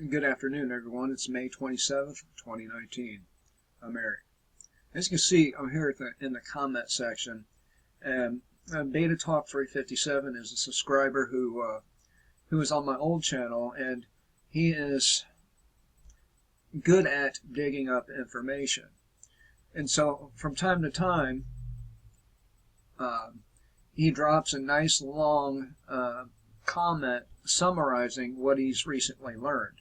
Good afternoon, everyone. It's May 27th, 2019. I'm Eric. As you can see, I'm here in the comment section, and Beta Talk 357 is a subscriber who is on my old channel, and he is good at digging up information. And so, from time to time, he drops a nice long comment summarizing what he's recently learned.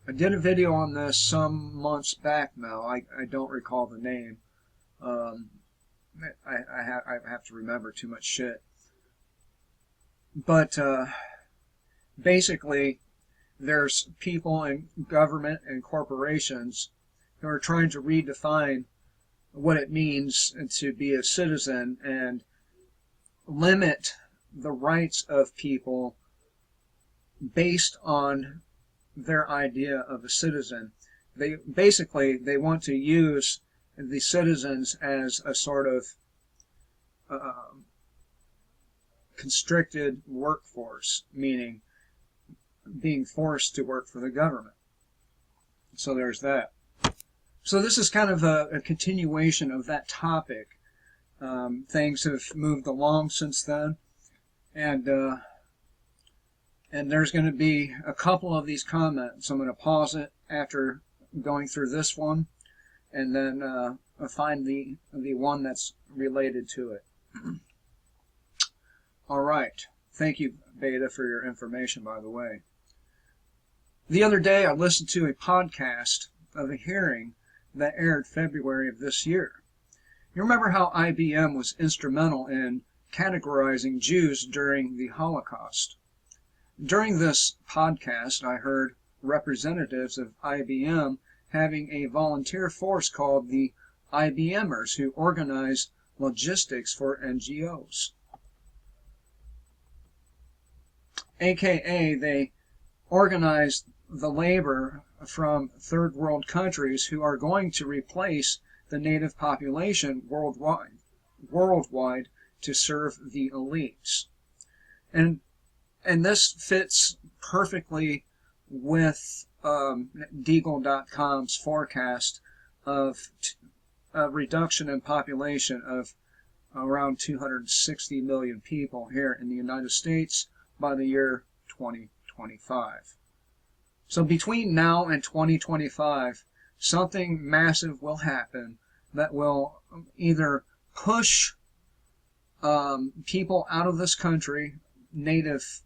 I did a video on this some months back now. I don't recall the name. I have to remember too much shit. But basically, there's people in government and corporations who are trying to redefine what it means to be a citizen and limit the rights of people based on their idea of a citizen. They want to use the citizens as a sort of constricted workforce, meaning being forced to work for the government. So there's that. So this is kind of a continuation of that topic. Things have moved along since then, and there's going to be a couple of these comments. I'm going to pause it after going through this one, and then find the one that's related to it. All right. Thank you, Beta, for your information, by the way. The other day, I listened to a podcast of a hearing that aired February of this year. You remember how IBM was instrumental in categorizing Jews during the Holocaust? During this podcast, I heard representatives of IBM having a volunteer force called the IBMers, who organize logistics for NGOs. AKA, they organized the labor from third world countries who are going to replace the native population worldwide to serve the elites. And this fits perfectly with Deagle.com's forecast of a reduction in population of around 260 million people here in the United States by the year 2025. So between now and 2025, something massive will happen that will either push people out of this country, native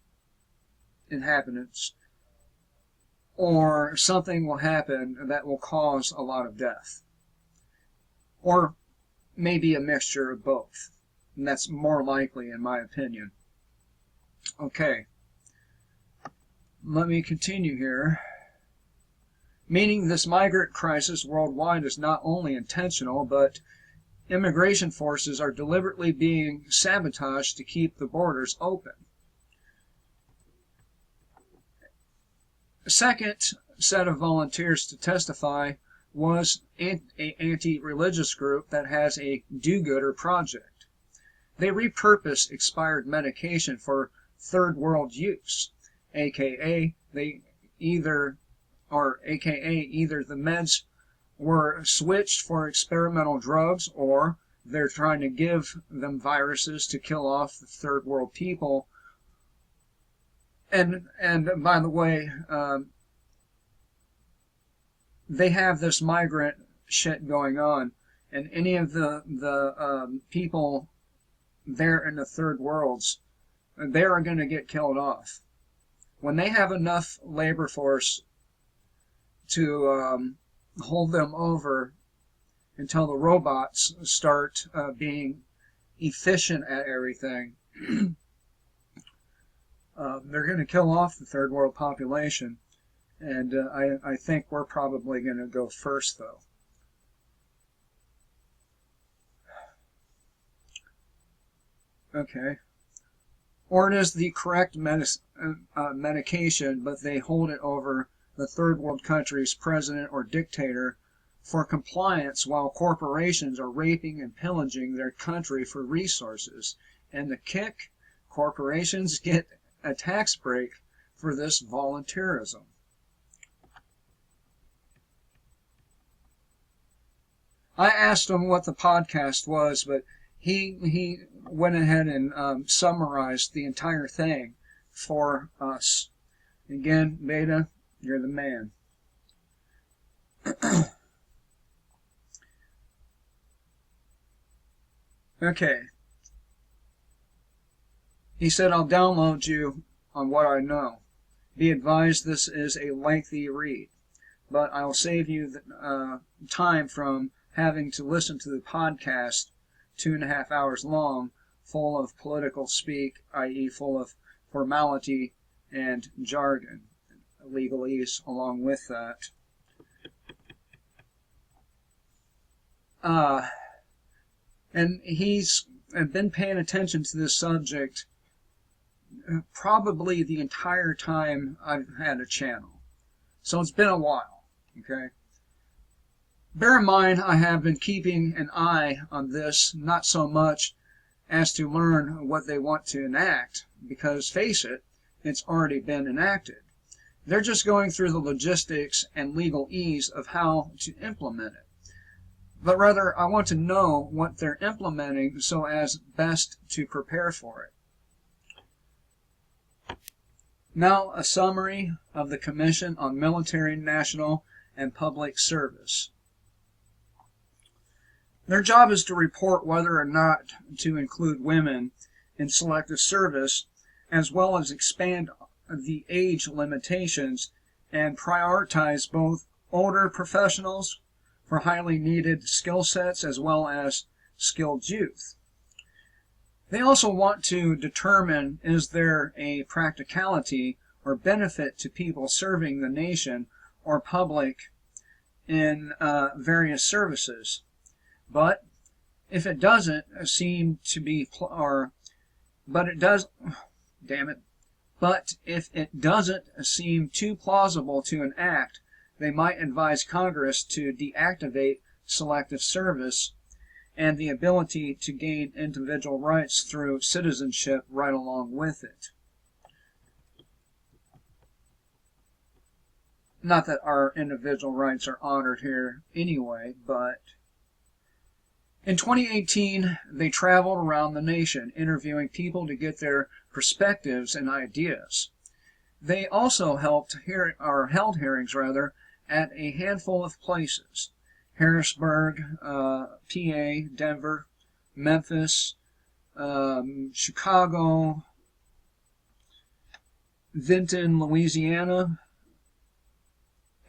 inhabitants, or something will happen that will cause a lot of death, or maybe a mixture of both, and that's more likely in my opinion. Okay, let me continue here. Meaning this migrant crisis worldwide is not only intentional, but immigration forces are deliberately being sabotaged to keep the borders open. A second set of volunteers to testify was an anti-religious group that has a do-gooder project. They repurpose expired medication for third world use, aka either the meds were switched for experimental drugs, or they're trying to give them viruses to kill off the third world people. And by the way, they have this migrant shit going on, and any of the people there in the third worlds, they are going to get killed off. When they have enough labor force to hold them over until the robots start being efficient at everything, they're going to kill off the third world population, and I think we're probably going to go first, though. Okay. Or it is the correct medication, but they hold it over the third world country's president or dictator for compliance, while corporations are raping and pillaging their country for resources. And the kick, corporations get a tax break for this volunteerism. I asked him what the podcast was, but he went ahead and summarized the entire thing for us. Again, Beta, you're the man. Okay. He said, I'll download you on what I know. Be advised this is a lengthy read, but I'll save you the time from having to listen to the podcast 2.5 hours long, full of political speak, i.e. full of formality and jargon, legalese along with that. And he's been paying attention to this subject probably the entire time I've had a channel. So it's been a while, okay? Bear in mind, I have been keeping an eye on this, not so much as to learn what they want to enact, because, face it, it's already been enacted. They're just going through the logistics and legalese of how to implement it. But rather, I want to know what they're implementing so as best to prepare for it. Now, a summary of the Commission on Military, National, and Public Service. Their job is to report whether or not to include women in selective service, as well as expand the age limitations and prioritize both older professionals for highly needed skill sets as well as skilled youth. They also want to determine, is there a practicality or benefit to people serving the nation or public in various services. But if it doesn't seem to be, but if it doesn't seem too plausible to enact, they might advise Congress to deactivate selective service and the ability to gain individual rights through citizenship right along with it. Not that our individual rights are honored here anyway, but in 2018, they traveled around the nation interviewing people to get their perspectives and ideas. They also held hearings at a handful of places: Harrisburg, PA, Denver, Memphis, Chicago, Vinton, Louisiana,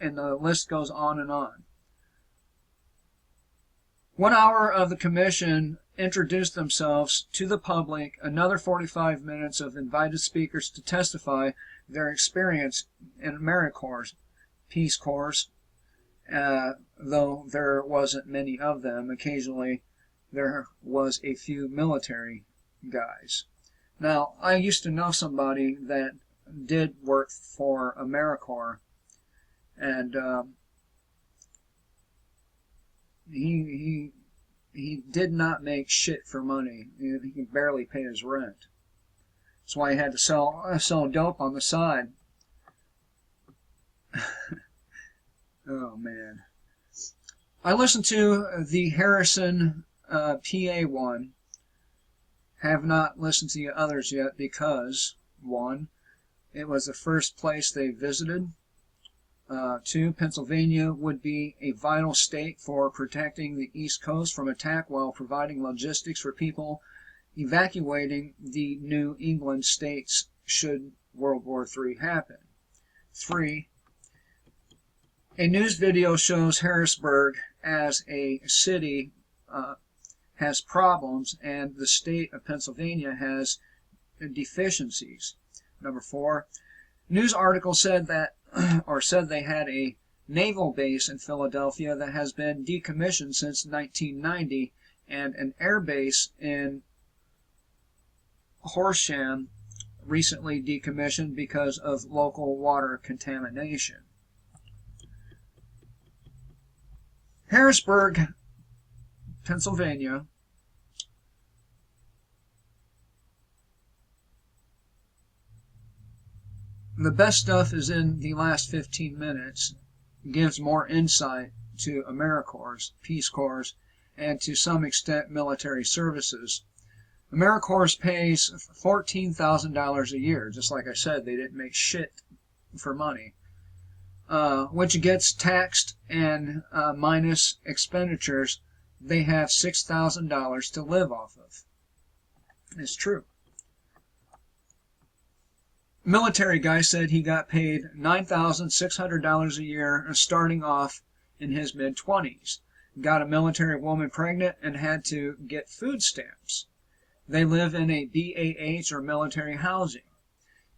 and the list goes on and on. 1 hour of the commission introduced themselves to the public, another 45 minutes of invited speakers to testify their experience in AmeriCorps, Peace Corps, though there wasn't many of them. Occasionally there was a few military guys. Now, I used to know somebody that did work for AmeriCorps, and he did not make shit for money. He could barely pay his rent. That's why he had to sell dope on the side. Oh man. I listened to the Harrison PA one. Have not listened to the others yet because, 1, it was the first place they visited. 2, Pennsylvania would be a vital state for protecting the East Coast from attack while providing logistics for people evacuating the New England states should World War III happen. 3, a news video shows Harrisburg as a city has problems and the state of Pennsylvania has deficiencies. 4, news article said they had a naval base in Philadelphia that has been decommissioned since 1990 and an air base in Horsham recently decommissioned because of local water contamination. Harrisburg, Pennsylvania, The best stuff is in the last 15 minutes. It gives more insight to AmeriCorps, Peace Corps, and to some extent military services. AmeriCorps pays $14,000 a year. Just like I said, they didn't make shit for money, which gets taxed and minus expenditures. They have $6,000 to live off of. It's true. Military guy said he got paid $9,600 a year starting off in his mid-20s. Got a military woman pregnant and had to get food stamps. They live in a BAH or military housing.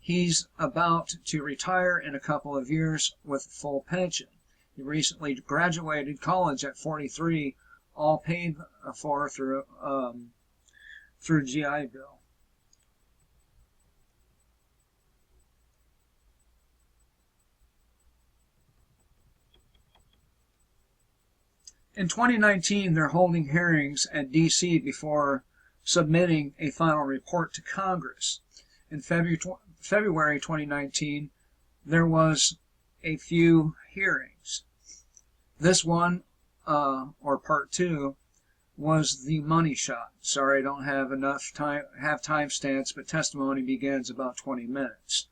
He's about to retire in a couple of years with full pension. He recently graduated college at 43, all paid for through GI Bill. In 2019, they're holding hearings at D.C. before submitting a final report to Congress. In February 2019, there was a few hearings. This one, or part two, was the money shot. Sorry, I don't have enough time, have timestamps, but testimony begins about 20 minutes.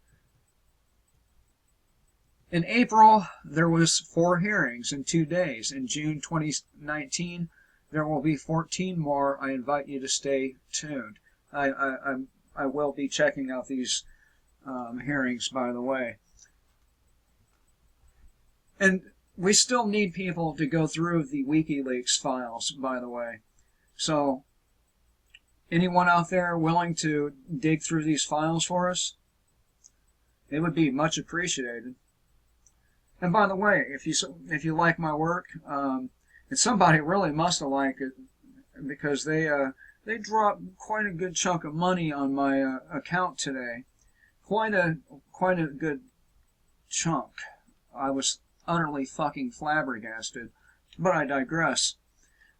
In April, there was 4 hearings in 2 days. In June 2019, there will be 14 more. I invite you to stay tuned. I will be checking out these hearings, by the way. And we still need people to go through the WikiLeaks files, by the way. So, anyone out there willing to dig through these files for us? It would be much appreciated. And by the way, if you like my work, and somebody really must have liked it, because they dropped quite a good chunk of money on my account today, quite a good chunk. I was utterly fucking flabbergasted, but I digress.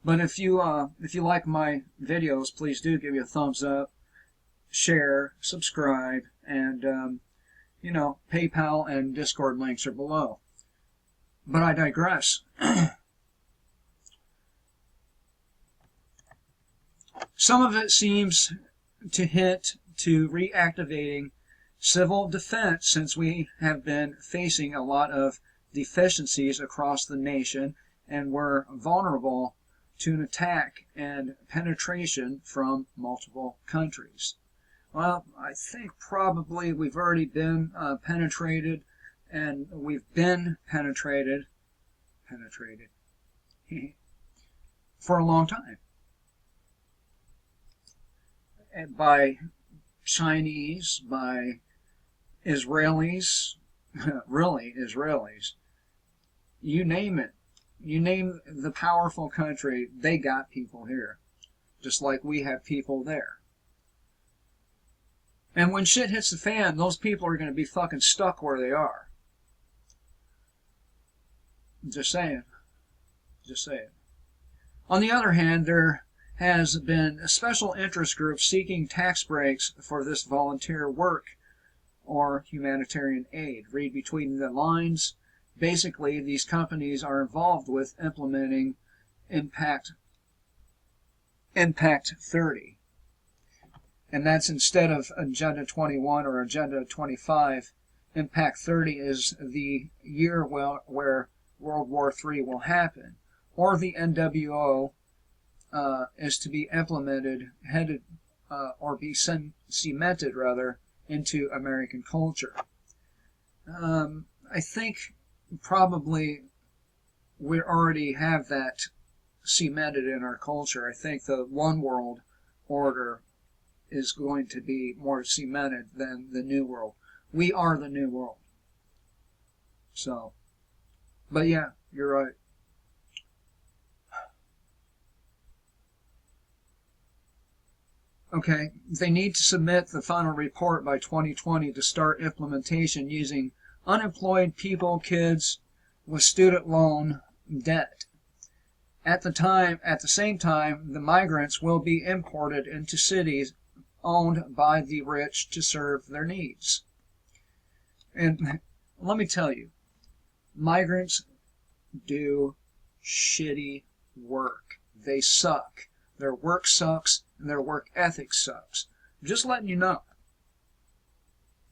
But if you like my videos, please do give me a thumbs up, share, subscribe, and PayPal and Discord links are below. But I digress. Some of it seems to hint to reactivating civil defense, since we have been facing a lot of deficiencies across the nation and we're vulnerable to an attack and penetration from multiple countries. Well, I think probably we've already been penetrated, and we've been penetrated for a long time. And by Chinese, by Israelis, really Israelis, you name it. You name the powerful country, they got people here. Just like we have people there. And when shit hits the fan, those people are going to be fucking stuck where they are. Just saying. Just saying. On the other hand, there has been a special interest group seeking tax breaks for this volunteer work or humanitarian aid. Read between the lines. Basically, these companies are involved with implementing Impact 30. And that's instead of Agenda 21 or Agenda 25. Impact 30 is the year where World War III will happen. Or the NWO is to be implemented, headed, or be cemented, rather, into American culture. I think probably we already have that cemented in our culture. I think the one world order is going to be more cemented than the new world. We are the new world. So, but yeah, you're right. Okay, they need to submit the final report by 2020 to start implementation using unemployed people, kids with student loan debt. At the same time, the migrants will be imported into cities owned by the rich to serve their needs. And let me tell you, migrants do shitty work. They suck. Their work sucks, and their work ethic sucks. Just letting you know.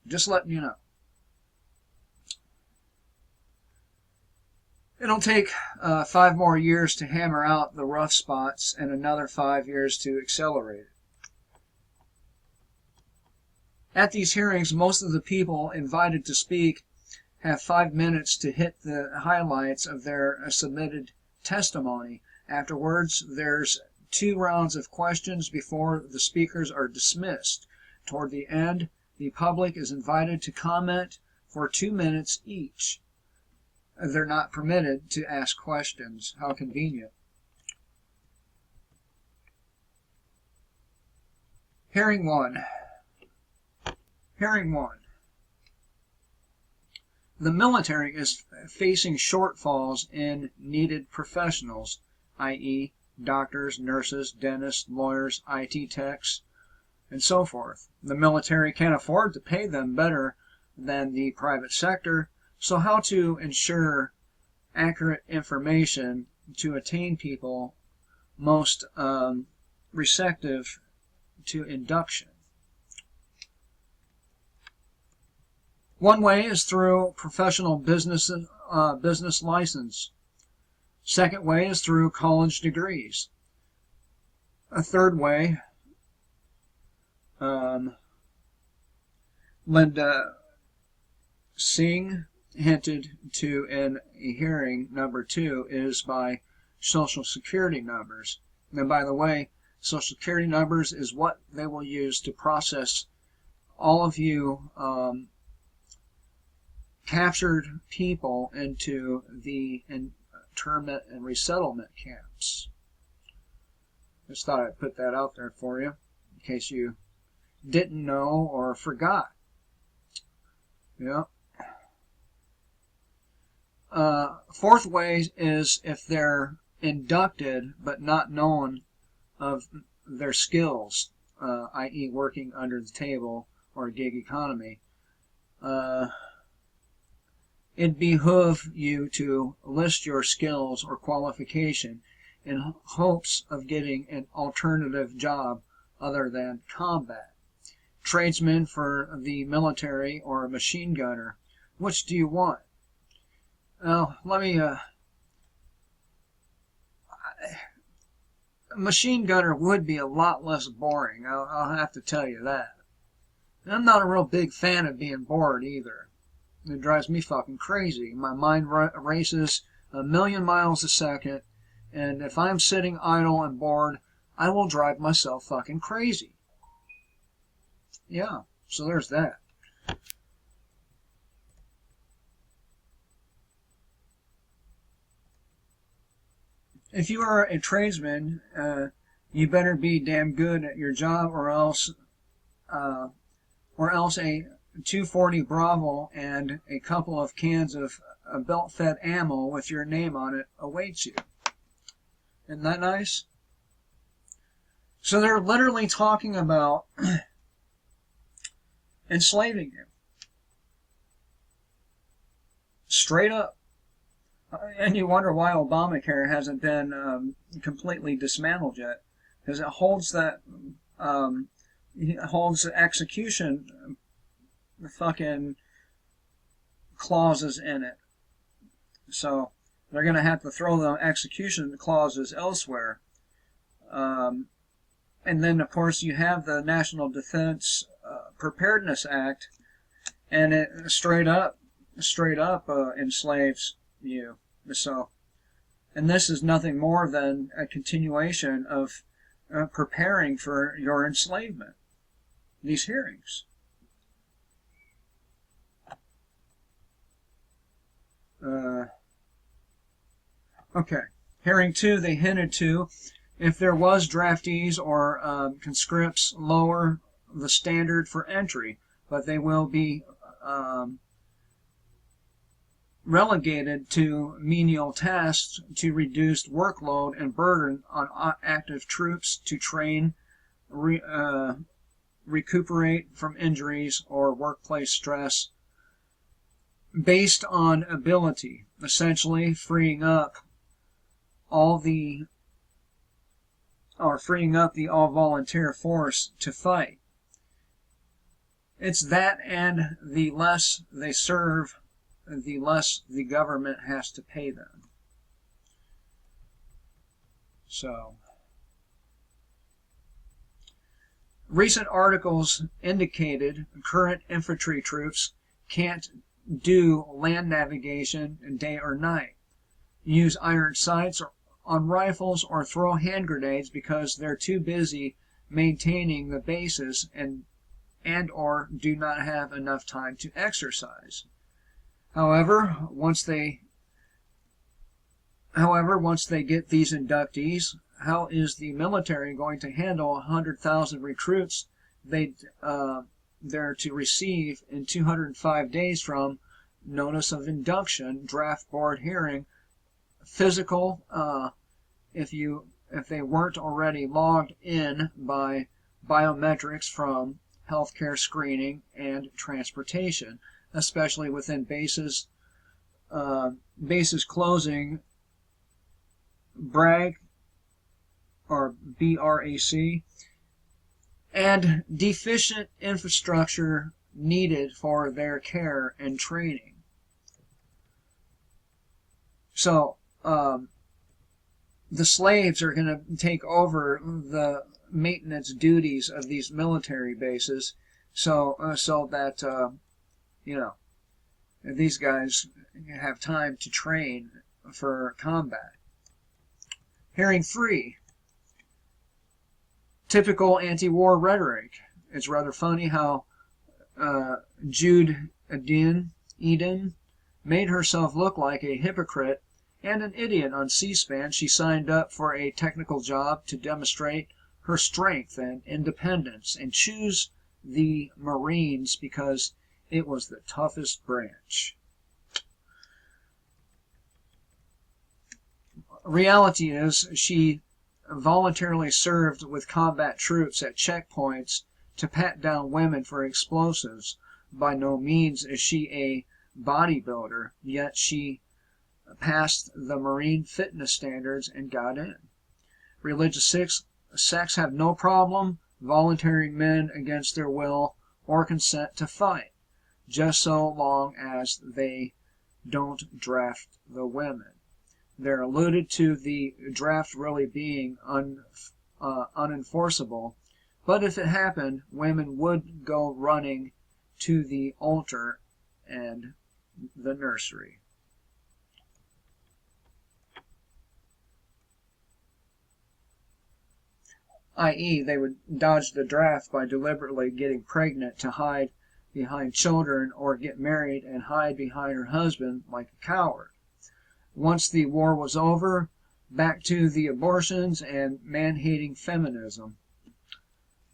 Just letting you know. It'll take 5 more years to hammer out the rough spots and another 5 years to accelerate it. At these hearings, most of the people invited to speak have 5 minutes to hit the highlights of their submitted testimony. Afterwards, there's 2 rounds of questions before the speakers are dismissed. Toward the end, the public is invited to comment for 2 minutes each. They're not permitted to ask questions. How convenient. Hearing 1. Hearing 1. The military is facing shortfalls in needed professionals, i.e., doctors, nurses, dentists, lawyers, IT techs, and so forth. The military can't afford to pay them better than the private sector, so how to ensure accurate information to attain people most receptive to induction? One way is through professional business license. Second way is through college degrees. A third way, Linda Singh hinted to in a hearing number 2, is by Social Security numbers. And by the way, Social Security numbers is what they will use to process all of you captured people into the internment and resettlement camps. Just thought I'd put that out there for you, in case you didn't know or forgot. Yeah. Fourth way is if they're inducted but not known of their skills, i.e. working under the table or gig economy. It behoove you to list your skills or qualification in hopes of getting an alternative job other than combat. Tradesman for the military or a machine gunner. Which do you want? Well, let me... a machine gunner would be a lot less boring, I'll have to tell you that. And I'm not a real big fan of being bored either. It drives me fucking crazy. My mind races 1,000,000 miles a second, and if I'm sitting idle and bored, I will drive myself fucking crazy. Yeah, so there's that. If you are a tradesman, you better be damn good at your job, or else a 240 Bravo and a couple of cans of belt-fed ammo with your name on it awaits you. Isn't that nice? So they're literally talking about enslaving you. Straight up. And you wonder why Obamacare hasn't been completely dismantled yet. Because it holds that, it holds the execution fucking clauses in it. So they're going to have to throw the execution clauses elsewhere. And then, of course, you have the National Defense Preparedness Act, and it straight up enslaves you. So, and this is nothing more than a continuation of preparing for your enslavement. These hearings. Okay. Hearing 2, they hinted to, if there was draftees or conscripts, lower the standard for entry, but they will be relegated to menial tasks to reduce workload and burden on active troops to train, recuperate from injuries or workplace stress, based on ability, essentially freeing up the all volunteer force to fight. It's that, and the less they serve, the less the government has to pay them. So, recent articles indicated current infantry troops can't do land navigation day or night, use iron sights on rifles, or throw hand grenades because they're too busy maintaining the bases and or do not have enough time to exercise. However, once they get these inductees, how is the military going to handle 100,000 recruits they're to receive in 205 days from notice of induction, draft board hearing, physical, if they weren't already logged in by biometrics from healthcare screening and transportation, especially within bases closing, BRAC, and deficient infrastructure needed for their care and training. So, the slaves are going to take over the maintenance duties of these military bases, so that these guys have time to train for combat. Hearing 3. Typical anti-war rhetoric. It's rather funny how Jude Eden made herself look like a hypocrite and an idiot on C-SPAN. She signed up for a technical job to demonstrate her strength and independence and choose the Marines because it was the toughest branch. Reality is, she voluntarily served with combat troops at checkpoints to pat down women for explosives. By no means is she a bodybuilder, yet she passed the Marine fitness standards and got in. Religious sects have no problem volunteering men against their will or consent to fight, just so long as they don't draft the women. They're alluded to the draft really being unenforceable, but if it happened, women would go running to the altar and the nursery. I.e., they would dodge the draft by deliberately getting pregnant to hide behind children, or get married and hide behind her husband like a coward. Once the war was over, back to the abortions and man-hating feminism.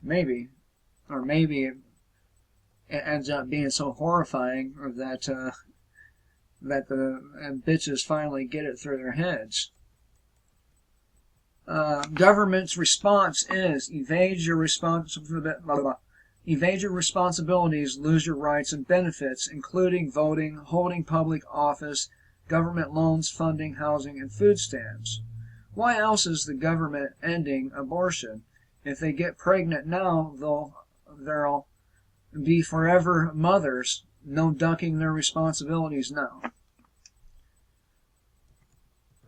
Maybe it ends up being so horrifying that the bitches finally get it through their heads. Government's response is evade your responsibilities, lose your rights and benefits, including voting, holding public office, government loans, funding, housing, and food stamps. Why else is the government ending abortion? If they get pregnant now, they'll be forever mothers. No ducking their responsibilities now.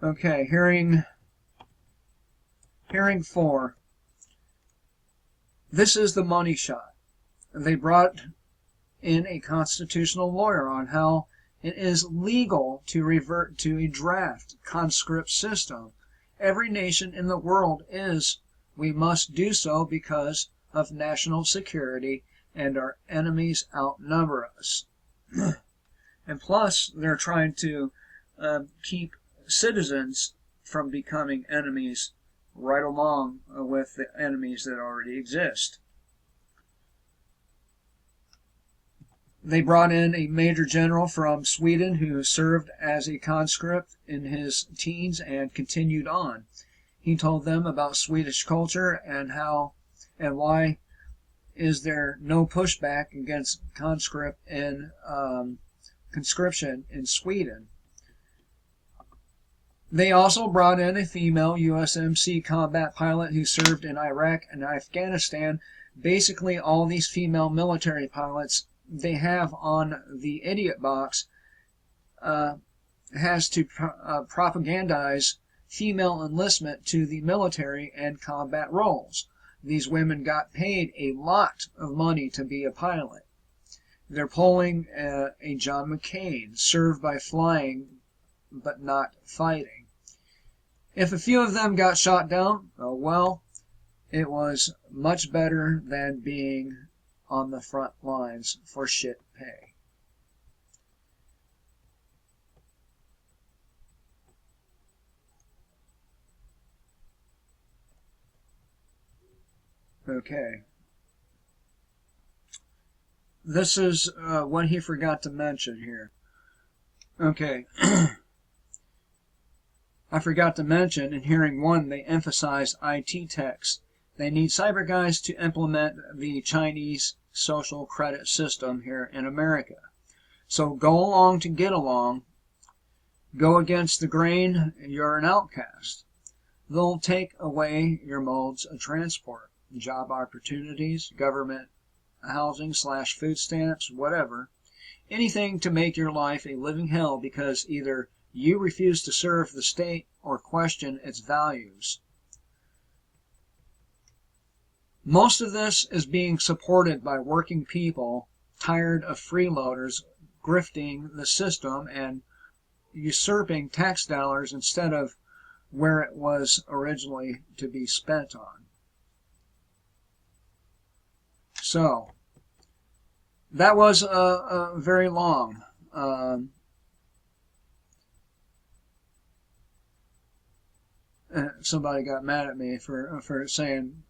Okay, hearing 4. This is the money shot. They brought in a constitutional lawyer on how it is legal to revert to a draft conscript system. Every nation in the world is. We must do so because of national security, and our enemies outnumber us. And plus, they're trying to keep citizens from becoming enemies right along with the enemies that already exist. They brought in a major general from Sweden who served as a conscript in his teens and continued on. He told them about Swedish culture and why is there no pushback against conscript in conscription in Sweden. They also brought in a female USMC combat pilot who served in Iraq and Afghanistan. Basically, all these female military pilots they have on the idiot box has to propagandize female enlistment to the military and combat roles. These women got paid a lot of money to be a pilot. They're pulling a John McCain, served by flying but not fighting. If a few of them got shot down, oh well, it was much better than being on the front lines for shit pay. Okay. This is what he forgot to mention here. Okay. I forgot to mention, in Hearing 1, they emphasize IT techs. They need cyber guys to implement the Chinese social credit system here in America. So go along to get along. Go against the grain, you're an outcast. They'll take away your modes of transport, job opportunities, government housing / food stamps, whatever. Anything to make your life a living hell because either you refuse to serve the state or question its values. Most of this is being supported by working people tired of freeloaders grifting the system and usurping tax dollars instead of where it was originally to be spent on. So, that was very long. Somebody got mad at me for saying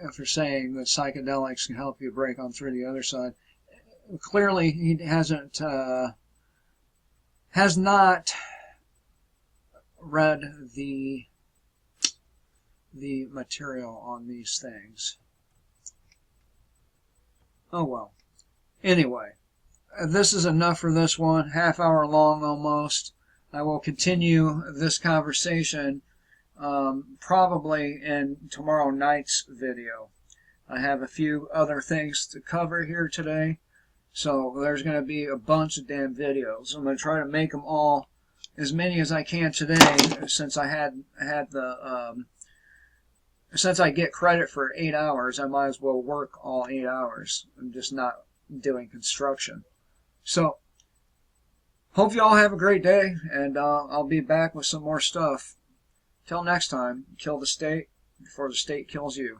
that psychedelics can help you break on through the other side. Clearly, he has not read the material on these things. Oh well. Anyway, this is enough for this one. Half hour long almost. I will continue this conversation probably in tomorrow night's video. I have a few other things to cover here today, so there's going to be a bunch of damn videos. I'm going to try to make them all, as many as I can today, since I had the since I get credit for 8 hours, I might as well work all 8 hours. I'm just not doing construction. So, hope you all have a great day, and I'll be back with some more stuff. Till next time, kill the state before the state kills you.